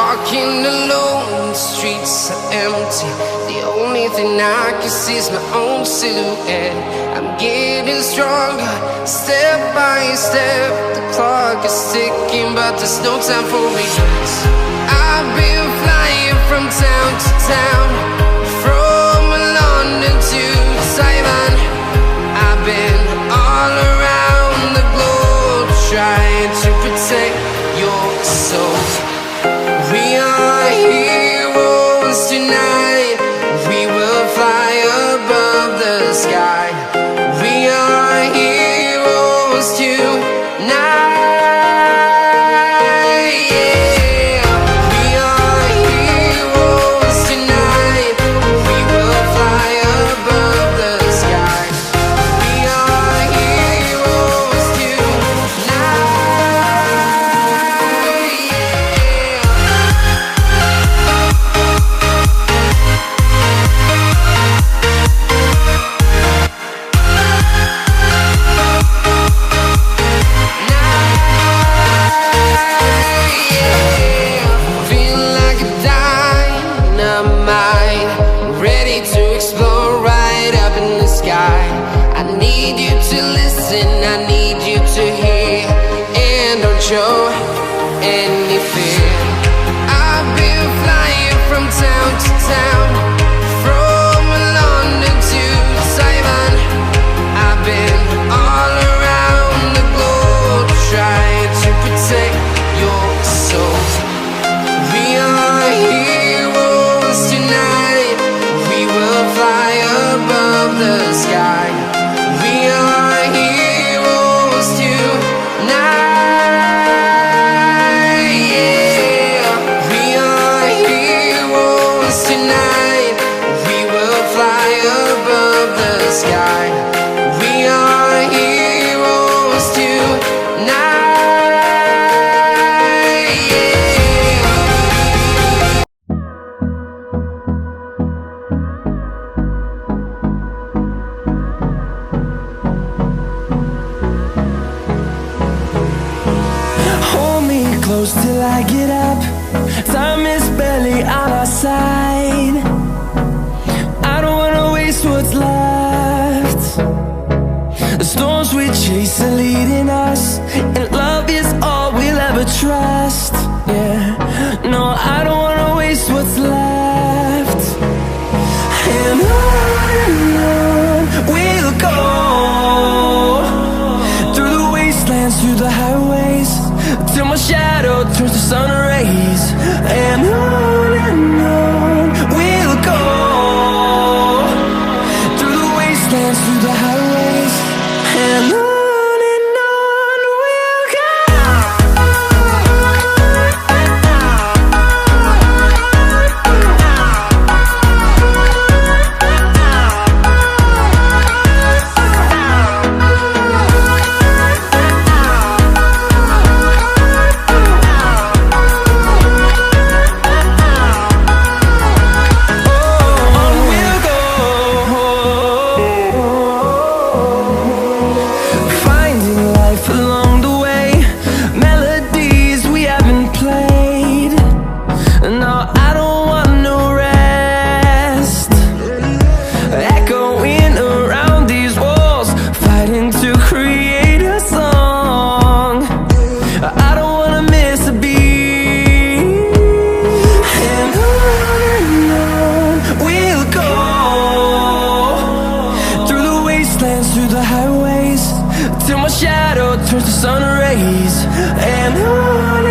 walking alone, the streets are empty. The only thing I can see is my own silhouette. I'm getting stronger, step by step. The clock is ticking, but there's no time for regrets. I've been flying from town to town, from London to Taiwan. I've been all around the globe, trying to protect your soul. We are heroes tonight. We will fly above the sky. We are heroes tonight. I need you to listen, I need you to hear, and don't show any fear. I've been flying from town to town, from London to Taiwan. I've been all around the globe, trying to protect your soul. We are heroes tonight. We will fly above the sky. We are heroes tonight. Yeah. We are heroes tonight. We will fly above the sky. We are heroes tonight. Close till I get up. Time is barely on our side. I don't wanna waste what's left. The storms we chase are leading us, and love is all we'll ever trust. Yeah, no, I don't wanna waste what's left. And on we'll go, through the wastelands, through the highways, till my shadow turns to sun rays. And on we'll go, through the wastelands, through the highways, and on we'll go. Through the highways, till my shadow turns to sun rays. And on